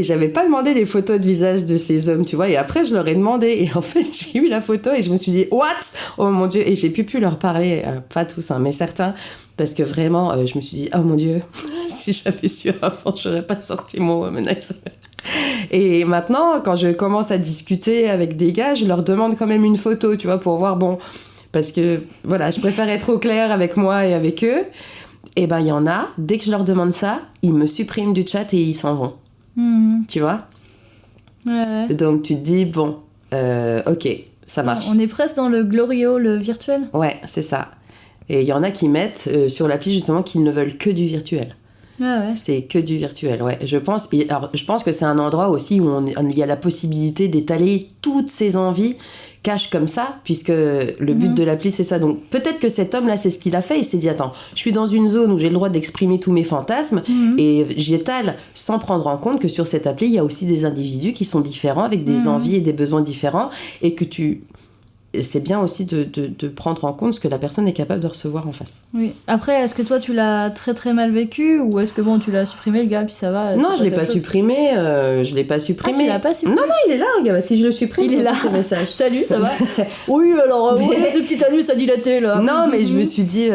j'avais pas demandé les photos de visage de ces hommes, tu vois, et après je leur ai demandé, et en fait j'ai eu la photo et je me suis dit what, oh mon dieu, et j'ai pu leur parler, pas tous mais certains, parce que vraiment je me suis dit oh mon dieu, si j'avais su avant j'aurais pas sorti mon womanizer. Et maintenant quand je commence à discuter avec des gars, je leur demande quand même une photo, tu vois, pour voir, bon, parce que voilà, je préfère être au clair avec moi et avec eux. Et ben il y en a, dès que je leur demande ça, ils me suppriment du chat et ils s'en vont. Tu vois ? Ouais. Donc tu te dis, bon, ok, ça marche. On est presque dans le gloriole virtuel. Ouais, c'est ça. Et il y en a qui mettent sur l'appli justement qu'ils ne veulent que du virtuel. Ouais. C'est que du virtuel, ouais. Je pense que c'est un endroit aussi où il y a la possibilité d'étaler toutes ses envies cache comme ça, puisque le but de l'appli c'est ça. Donc peut-être que cet homme là c'est ce qu'il a fait, il s'est dit attends, je suis dans une zone où j'ai le droit d'exprimer tous mes fantasmes et j'y étale sans prendre en compte que sur cette appli il y a aussi des individus qui sont différents avec des envies et des besoins différents, et que c'est bien aussi de prendre en compte ce que la personne est capable de recevoir en face. Oui. Après, est-ce que toi tu l'as très mal vécu, ou est-ce que bon tu l'as supprimé le gars puis ça va? Non, je l'ai pas supprimé. Je l'ai pas supprimé. Ah, tu l'as pas supprimé? Non, il est là, regarde. Si je le supprime, il est là. Ce message. Salut, ça va? Oui, alors ce petit anus a dilaté là. Non, mais je me suis dit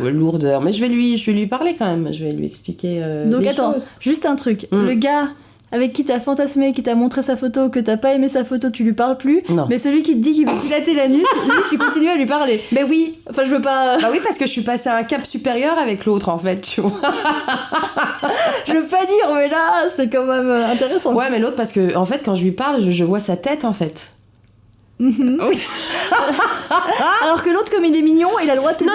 lourdeur. Mais je vais lui parler quand même. Je vais lui expliquer. Donc des attends, choses. juste un truc. Le gars avec qui t'as fantasmé, qui t'a montré sa photo, que t'as pas aimé sa photo, tu lui parles plus. Non. Mais celui qui te dit qu'il veut dilater l'anus, lui, tu continues à lui parler. Mais oui. Enfin, je veux pas... Bah oui, parce que je suis passée à un cap supérieur avec l'autre, en fait, tu vois. Je veux pas dire, mais là, c'est quand même intéressant. Ouais, mais l'autre, parce que, en fait, quand je lui parle, je vois sa tête, en fait. Oui. Alors que l'autre, comme il est mignon, il a le droit de te dire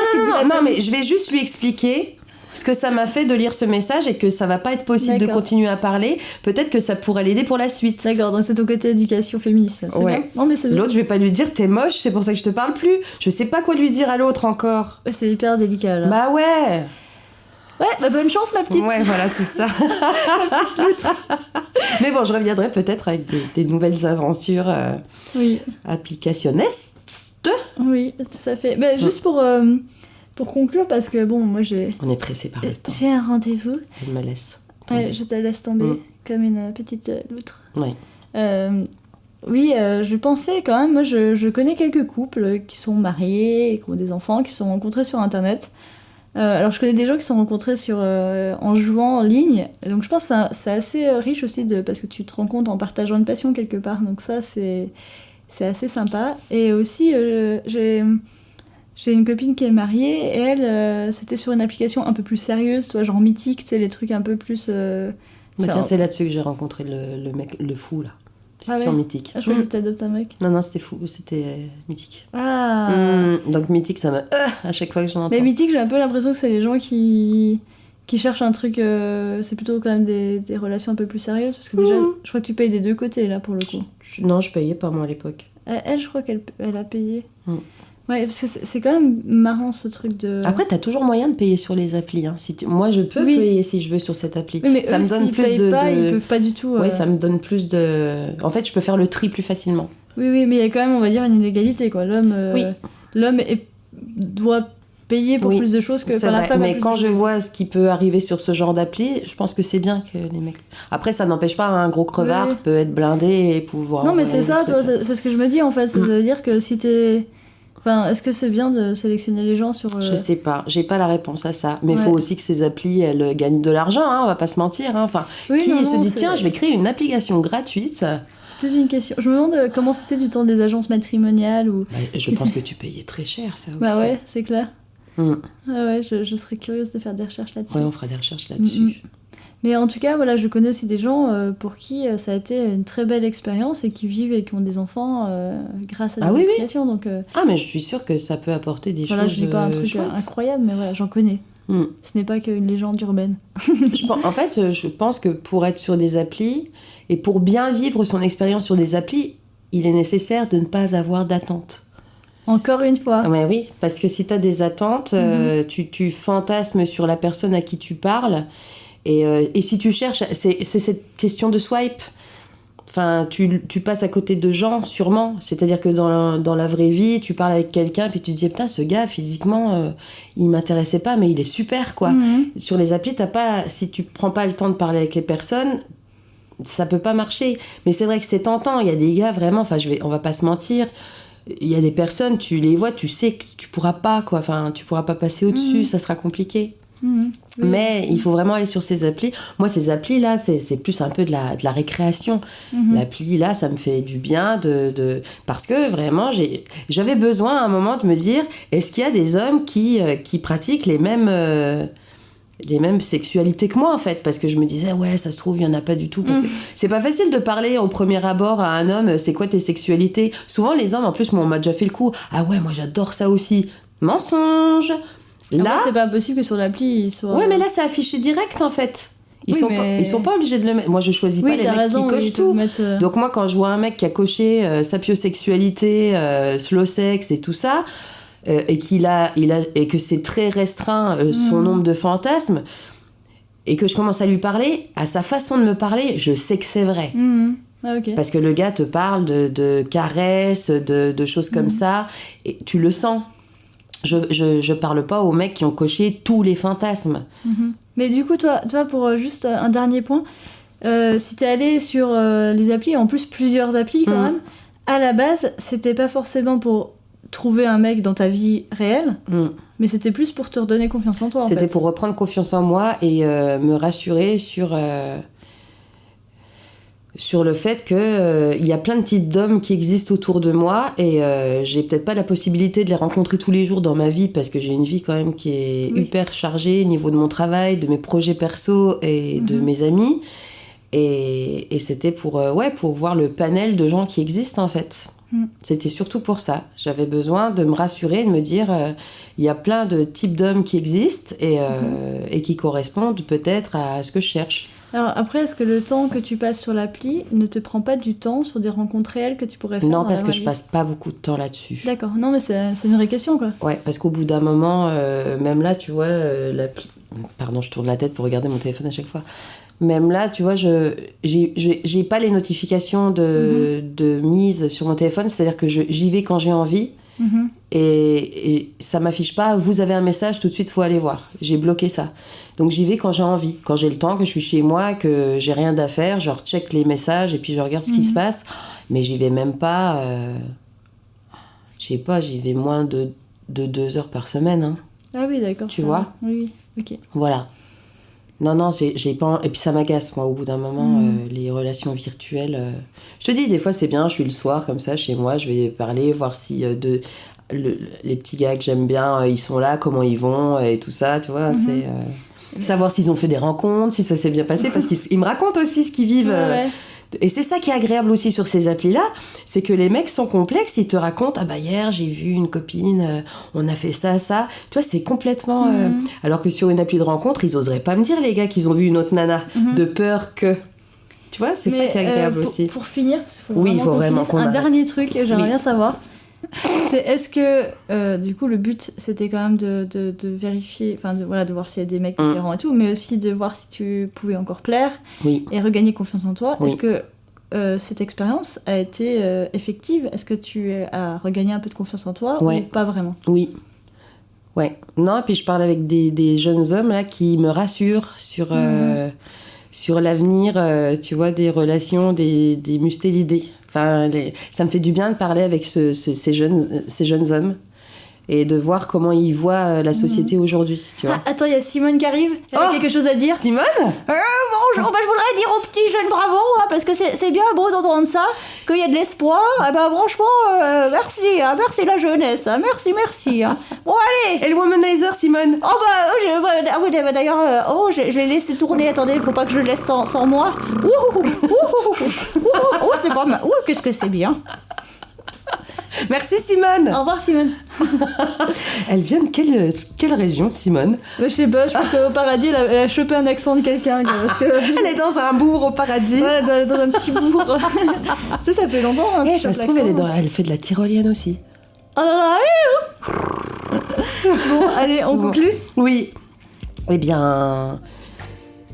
Non, mais je vais juste lui expliquer ce que ça m'a fait de lire ce message et que ça va pas être possible de continuer à parler. Peut-être que ça pourrait l'aider pour la suite. D'accord, donc c'est ton côté éducation féministe. C'est bien. Non, mais c'est bien. L'autre, je vais pas lui dire t'es moche, c'est pour ça que je te parle plus. Je sais pas quoi lui dire à l'autre encore. Ouais, c'est hyper délicat là. Bah ouais. Ouais, bah bonne chance ma petite. Ouais, voilà, c'est ça. Mais bon, je reviendrai peut-être avec des nouvelles aventures applicationnistes. Oui, tout à fait. Mais juste pour conclure, parce que bon, moi on est pressé par le temps. J'ai un rendez-vous. Elle me laisse tomber. Ouais, je te laisse tomber comme une petite loutre. Oui. Je pensais quand même, moi je connais quelques couples qui sont mariés et qui ont des enfants, qui se sont rencontrés sur internet. Alors je connais des gens qui se sont rencontrés en jouant en ligne, donc je pense que c'est assez riche aussi parce que tu te rends compte en partageant une passion quelque part, donc ça c'est assez sympa. Et aussi j'ai une copine qui est mariée et elle c'était sur une application un peu plus sérieuse, toi, genre Mythique, tu sais, les trucs un peu plus... tiens, c'est là-dessus que j'ai rencontré le mec, le fou là. C'était sur Mythique. Ah, je croyais que c'était Adopte un mec. Non, c'était fou, c'était Mythique. Ah. Donc Mythique, ça me à chaque fois que j'en entends. Mais Mythique, j'ai un peu l'impression que c'est les gens qui cherchent un truc, c'est plutôt quand même des relations un peu plus sérieuses, parce que déjà, je crois que tu payes des deux côtés là pour le coup. Non, je payais pas moi à l'époque. Elle, je crois qu'elle a payé. Ouais, parce que c'est quand même marrant ce truc de... Après, t'as toujours moyen de payer sur les applis. Hein. Moi, je peux payer si je veux sur cette appli. Oui, mais ça me donne plus de... Ils peuvent pas du tout... Oui, ça me donne plus de... En fait, je peux faire le tri plus facilement. Oui, mais il y a quand même, on va dire, une inégalité, quoi. L'homme doit payer pour plus de choses que la femme. Mais quand je vois ce qui peut arriver sur ce genre d'appli, je pense que c'est bien que les mecs... Après, ça n'empêche pas, un gros crevard peut être blindé et pouvoir... Non, mais c'est ça, toi, c'est ce que je me dis, en fait. C'est de dire que si t'es... Enfin, est-ce que c'est bien de sélectionner les gens sur... Je sais pas, j'ai pas la réponse à ça. Mais il Ouais. faut aussi que ces applis, elles gagnent de l'argent, hein, on va pas se mentir. Hein. Enfin, Oui, qui non, se non, dit, c'est- tiens, je vais créer une application gratuite. C'est toute une question. Je me demande comment c'était du temps des agences matrimoniales ou... Bah, je pense que tu payais très cher, ça aussi. Bah ouais, c'est clair. Mm. Ah ouais, je serais curieuse de faire des recherches là-dessus. Ouais, on fera des recherches là-dessus. Mm, mm. Mais en tout cas, voilà, je connais aussi des gens pour qui ça a été une très belle expérience et qui vivent et qui ont des enfants grâce à des Ah oui, oui. applications. Donc Ah, mais je suis sûre que ça peut apporter des voilà, choses je dis pas un truc chouettes. incroyable, mais voilà, j'en connais. Mm. Ce n'est pas qu'une légende urbaine. En fait, je pense que pour être sur des applis et pour bien vivre son expérience sur des applis, il est nécessaire de ne pas avoir d'attente. Encore une fois. Ah, mais oui, parce que si tu as des attentes, tu fantasmes sur la personne à qui tu parles. Et si tu cherches, c'est cette question de swipe. Enfin, tu passes à côté de gens, sûrement. C'est-à-dire que dans la vraie vie, tu parles avec quelqu'un, puis tu te dis, putain, ce gars, physiquement, il m'intéressait pas, mais il est super, quoi. Sur les applis, si tu prends pas le temps de parler avec les personnes, ça peut pas marcher. Mais c'est vrai que c'est tentant. Il y a des gars, vraiment, enfin, on va pas se mentir. Il y a des personnes, tu les vois, tu sais que tu pourras pas, quoi. Enfin, tu pourras pas passer au-dessus, ça sera compliqué. Oui. Mais il faut vraiment aller sur ces applis. Moi, ces applis-là, c'est plus un peu de la récréation. L'appli, là, ça me fait du bien parce que vraiment, j'avais besoin à un moment de me dire, est-ce qu'il y a des hommes qui pratiquent les mêmes sexualités que moi, en fait? Parce que je me disais, ouais, ça se trouve, il n'y en a pas du tout. Parce que c'est pas facile de parler au premier abord à un homme, c'est quoi tes sexualités? Souvent, les hommes, en plus, moi, on m'a déjà fait le coup. Ah ouais, moi, j'adore ça aussi. Mensonge! Là, Après, c'est pas possible que sur l'appli, ils soient... ouais, mais là, c'est affiché direct, en fait. Ils Oui, ils sont pas obligés de le mettre. Moi, je choisis pas Oui, les t'as mecs raison, qui cochent ils peuvent tout. mettre, Donc moi, quand je vois un mec qui a coché sapiosexualité, slow sex et tout ça, et et que c'est très restreint son nombre de fantasmes, et que je commence à lui parler, à sa façon de me parler, je sais que c'est vrai. Ah, ok. Parce que le gars te parle de caresses, de choses comme ça, et tu le sens. Je parle pas aux mecs qui ont coché tous les fantasmes. Mais du coup, toi pour juste un dernier point, si t'es allé sur les applis, en plus plusieurs applis quand même, à la base, c'était pas forcément pour trouver un mec dans ta vie réelle, mais c'était plus pour te redonner confiance en toi. C'était en fait. pour reprendre confiance en moi et me rassurer sur le fait qu'il y a plein de types d'hommes qui existent autour de moi et j'ai peut-être pas la possibilité de les rencontrer tous les jours dans ma vie parce que j'ai une vie quand même qui est hyper chargée au niveau de mon travail, de mes projets perso et de mes amis. Et c'était pour voir le panel de gens qui existent en fait. C'était surtout pour ça. J'avais besoin de me rassurer, de me dire il y a plein de types d'hommes qui existent et qui correspondent peut-être à ce que je cherche. Alors après, est-ce que le temps que tu passes sur l'appli ne te prend pas du temps sur des rencontres réelles que tu pourrais faire Non, dans parce la que vraie je vie? passe pas beaucoup de temps là-dessus. D'accord, non mais c'est une vraie question quoi. Ouais, parce qu'au bout d'un moment, même là, tu vois, l'appli... Pardon, je tourne la tête pour regarder mon téléphone à chaque fois. Même là, tu vois, j'ai pas les notifications de mise sur mon téléphone, c'est-à-dire que j'y vais quand j'ai envie. Et ça m'affiche pas, vous avez un message, tout de suite, faut aller voir. J'ai bloqué ça. Donc j'y vais quand j'ai envie, quand j'ai le temps, que je suis chez moi, que j'ai rien à faire, je recheck les messages et puis je regarde ce qui se passe. Mais j'y vais même pas, je sais pas, j'y vais moins de 2 heures par semaine. Hein. Ah oui, d'accord. Tu ça vois va. Oui, ok. Voilà. Non, j'ai pas... Et puis ça m'agace, moi, au bout d'un moment, les relations virtuelles. Je te dis, des fois, c'est bien, je suis le soir, comme ça, chez moi, je vais parler, voir si les petits gars que j'aime bien, ils sont là, comment ils vont, et tout ça, tu vois, c'est... Savoir s'ils ont fait des rencontres, si ça s'est bien passé, parce qu'ils me racontent aussi ce qu'ils vivent. Ouais. Et c'est ça qui est agréable aussi sur ces applis-là, c'est que les mecs sont complexes, ils te racontent, ah bah hier j'ai vu une copine, on a fait ça. Tu vois, c'est complètement... Alors que sur une appli de rencontre, ils oseraient pas me dire, les gars, qu'ils ont vu une autre nana, de peur que... Tu vois, c'est ça qui est agréable aussi. Pour finir, parce qu'il Oui, il faut vraiment qu'on un arrête. dernier truc que j'aimerais Oui. bien savoir, c'est est-ce que, du coup, le but, c'était quand même de vérifier, enfin, de voir s'il y a des mecs différents et tout, mais aussi de voir si tu pouvais encore plaire Oui. et regagner confiance en toi. Oui. Est-ce que cette expérience a été effective? Est-ce que tu as regagné un peu de confiance en toi ou pas vraiment? Oui. Ouais. Non, puis je parle avec des jeunes hommes là qui me rassurent sur l'avenir, tu vois, des relations, des mustélidés. Enfin, ça me fait du bien de parler avec ces jeunes hommes et de voir comment ils voient la société aujourd'hui, tu vois. Ah, attends, il y a Simone qui arrive. Elle a quelque chose à dire. Simone ? Bonjour, je voudrais dire aux petits jeunes bravo, parce que c'est bien beau d'entendre ça, qu'il y a de l'espoir. Franchement, merci, merci la jeunesse, merci. Bon, allez. Et le womanizer, Simone ? D'ailleurs, je l'ai laissé tourner. Attendez, faut pas que je le laisse sans moi. C'est pas mal. Qu'est-ce que c'est bien. Merci Simone. Au revoir Simone. Elle vient de quelle région, Simone ? Je sais pas, je crois qu'au paradis, elle a chopé un accent de quelqu'un. Parce que... Elle est dans un bourg au paradis. Ouais, dans un petit bourg. Ça fait longtemps. Hein, ça se trouve, elle fait de la tyrolienne aussi. Oh là là, bon, allez, on conclut ? Oui. Eh bien...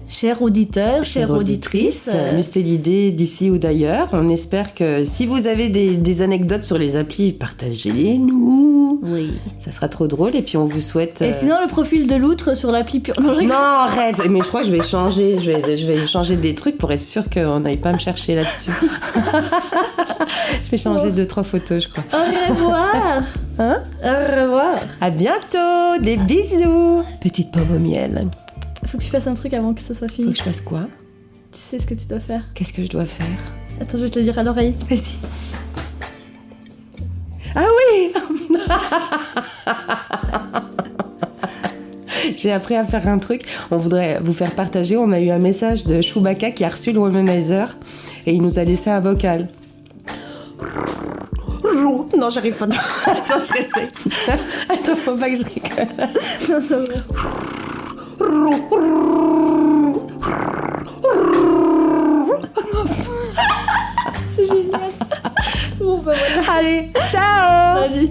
Chers auditeurs, chères auditrices, mais c'était l'idée d'ici ou d'ailleurs. On espère que si vous avez des anecdotes sur les applis, partagez-les-nous. Oui. Ça sera trop drôle et puis on vous souhaite... Et sinon, le profil de l'outre sur l'appli pure... Non, arrête. Mais je crois que je vais changer. Je vais changer des trucs pour être sûre qu'on n'aille pas me chercher là-dessus. Je vais changer 2-3 photos, je crois. Au revoir. Hein ? Au revoir. À bientôt. Des bisous. Petite pomme au miel. Faut que tu fasses un truc avant que ça soit fini. Faut que je fasse quoi ? Tu sais ce que tu dois faire. Qu'est-ce que je dois faire ? Attends, je vais te le dire à l'oreille. Vas-y. Ah oui. J'ai appris à faire un truc. On voudrait vous faire partager. On a eu un message de Chewbacca qui a reçu le womanizer et il nous a laissé un vocal. Non, j'arrive pas. Attends, je réessaye. Attends, faut pas que je rigole. C'est génial. Bon, bah voilà. Allez, ciao. Salut.